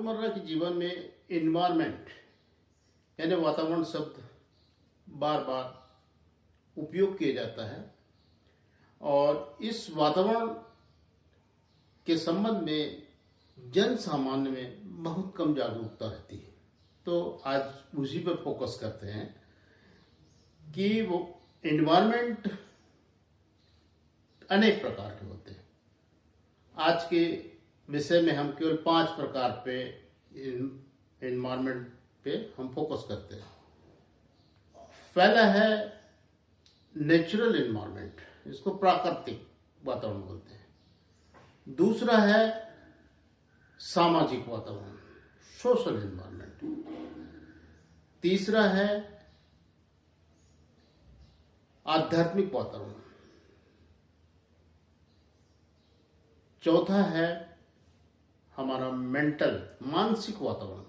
रोजमर्रा के जीवन में इन्वायरमेंट यानी वातावरण शब्द बार बार उपयोग किया जाता है और इस वातावरण के संबंध में जन सामान्य में बहुत कम जागरूकता रहती है। तो आज उसी पर फोकस करते हैं कि वो इन्वायरमेंट अनेक प्रकार के होते हैं। आज के विषय में हम केवल 5 प्रकार पे इन्वायरमेंट पे हम फोकस करते हैं। पहला है नेचुरल इन्वायरमेंट, इसको प्राकृतिक वातावरण बोलते हैं। दूसरा है सामाजिक वातावरण, सोशल इन्वायरमेंट। तीसरा है आध्यात्मिक वातावरण। चौथा है हमारा मेंटल मानसिक वातावरण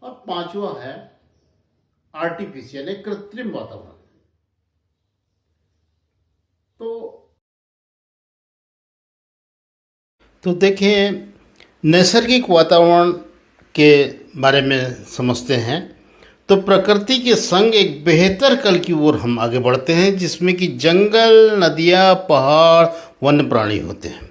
और पांचवा है आर्टिफिशियल यानी कृत्रिम वातावरण। तो देखिए, नैसर्गिक वातावरण के बारे में समझते हैं तो प्रकृति के संग एक बेहतर कल की ओर हम आगे बढ़ते हैं, जिसमें कि जंगल, नदियाँ, पहाड़, वन्य प्राणी होते हैं।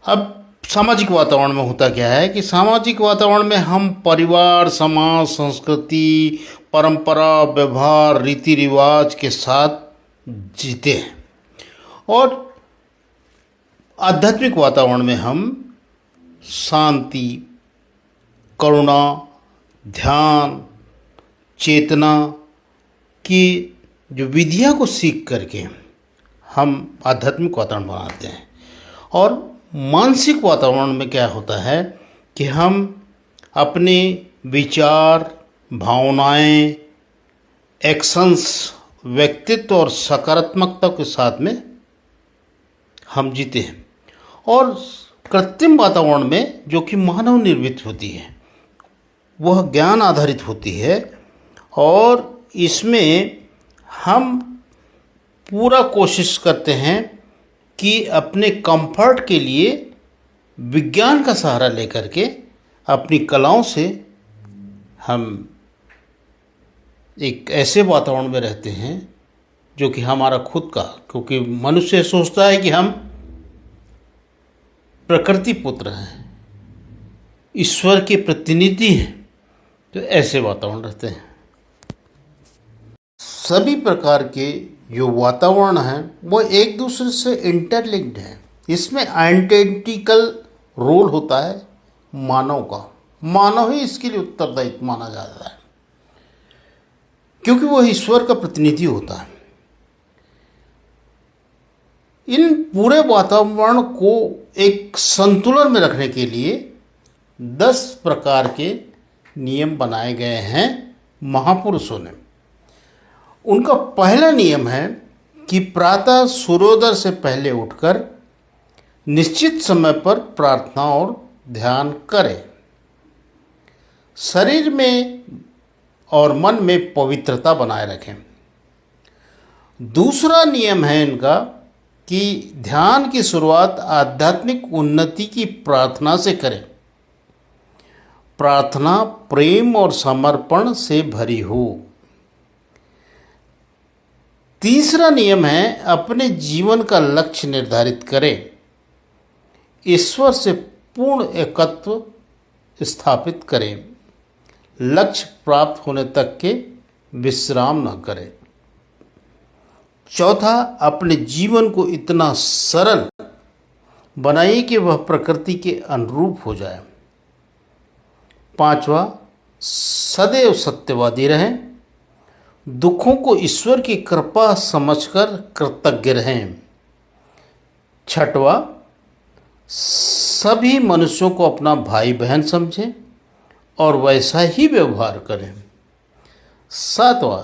अब सामाजिक वातावरण में होता क्या है कि सामाजिक वातावरण में हम परिवार, समाज, संस्कृति, परंपरा, व्यवहार, रीति रिवाज के साथ जीते हैं। और आध्यात्मिक वातावरण में हम शांति, करुणा, ध्यान, चेतना की जो विधियां को सीख करके हम आध्यात्मिक वातावरण बनाते हैं। और मानसिक वातावरण में क्या होता है कि हम अपने विचार, भावनाएं, एक्शंस, व्यक्तित्व और सकारात्मकता के साथ में हम जीते हैं। और कृत्रिम वातावरण में जो कि मानव निर्मित होती है, वह ज्ञान आधारित होती है और इसमें हम पूरा कोशिश करते हैं कि अपने कंफर्ट के लिए विज्ञान का सहारा लेकर के अपनी कलाओं से हम एक ऐसे वातावरण में रहते हैं जो कि हमारा खुद का, क्योंकि मनुष्य सोचता है कि हम प्रकृति पुत्र हैं, ईश्वर के प्रतिनिधि हैं, तो ऐसे वातावरण रहते हैं। सभी प्रकार के जो वातावरण हैं वो एक दूसरे से इंटरलिंक्ड है। इसमें आइडेंटिकल रोल होता है मानव का। मानव ही इसके लिए उत्तरदायित्व माना जाता है, क्योंकि वह ईश्वर का प्रतिनिधि होता है। इन पूरे वातावरण को एक संतुलन में रखने के लिए 10 प्रकार के नियम बनाए गए हैं महापुरुषों ने। उनका पहला नियम है कि प्रातः सूर्योदय से पहले उठकर निश्चित समय पर प्रार्थना और ध्यान करें। शरीर में और मन में पवित्रता बनाए रखें। दूसरा नियम है इनका कि ध्यान की शुरुआत आध्यात्मिक उन्नति की प्रार्थना से करें। प्रार्थना प्रेम और समर्पण से भरी हो। तीसरा नियम है अपने जीवन का लक्ष्य निर्धारित करें। ईश्वर से पूर्ण एकत्व स्थापित करें। लक्ष्य प्राप्त होने तक के विश्राम न करें। चौथा, अपने जीवन को इतना सरल बनाइए कि वह प्रकृति के अनुरूप हो जाए। पांचवा, सदैव सत्यवादी रहें। दुखों को ईश्वर की कृपा समझकर कृतज्ञ रहें। छठवा, सभी मनुष्यों को अपना भाई बहन समझें और वैसा ही व्यवहार करें। सातवां,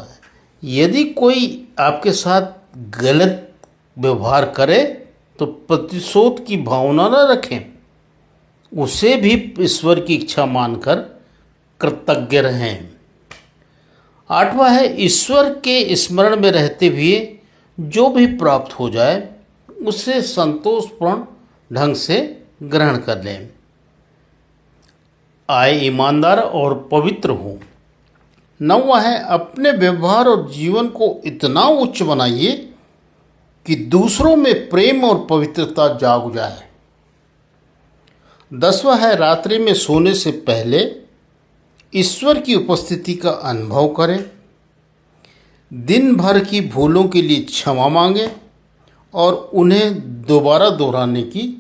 यदि कोई आपके साथ गलत व्यवहार करे तो प्रतिशोध की भावना न रखें, उसे भी ईश्वर की इच्छा मानकर कृतज्ञ रहें। आठवां है, ईश्वर के स्मरण में रहते हुए जो भी प्राप्त हो जाए उसे संतोषपूर्ण ढंग से ग्रहण कर लें। आय ईमानदार और पवित्र हो। 9वां है, अपने व्यवहार और जीवन को इतना उच्च बनाइए कि दूसरों में प्रेम और पवित्रता जाग जाए। 10वां है, रात्रि में सोने से पहले ईश्वर की उपस्थिति का अनुभव करें। दिन भर की भूलों के लिए क्षमा मांगे और उन्हें दोबारा दोहराने की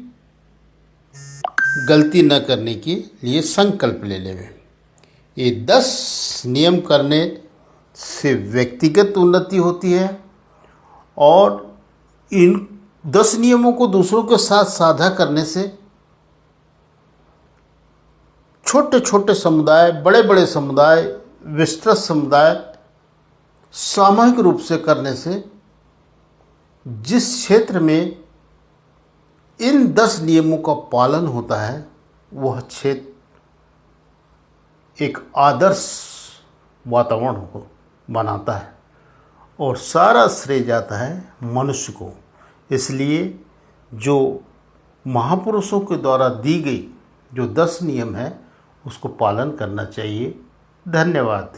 गलती न करने के लिए संकल्प ले लें। ये 10 नियम करने से व्यक्तिगत उन्नति होती है और इन 10 नियमों को दूसरों के साथ साझा करने से छोटे छोटे समुदाय, बड़े बड़े समुदाय, विस्तृत समुदाय सामूहिक रूप से करने से जिस क्षेत्र में इन 10 नियमों का पालन होता है वह क्षेत्र एक आदर्श वातावरण को बनाता है और सारा श्रेय जाता है मनुष्य को। इसलिए जो महापुरुषों के द्वारा दी गई जो 10 नियम है उसको पालन करना चाहिए। धन्यवाद।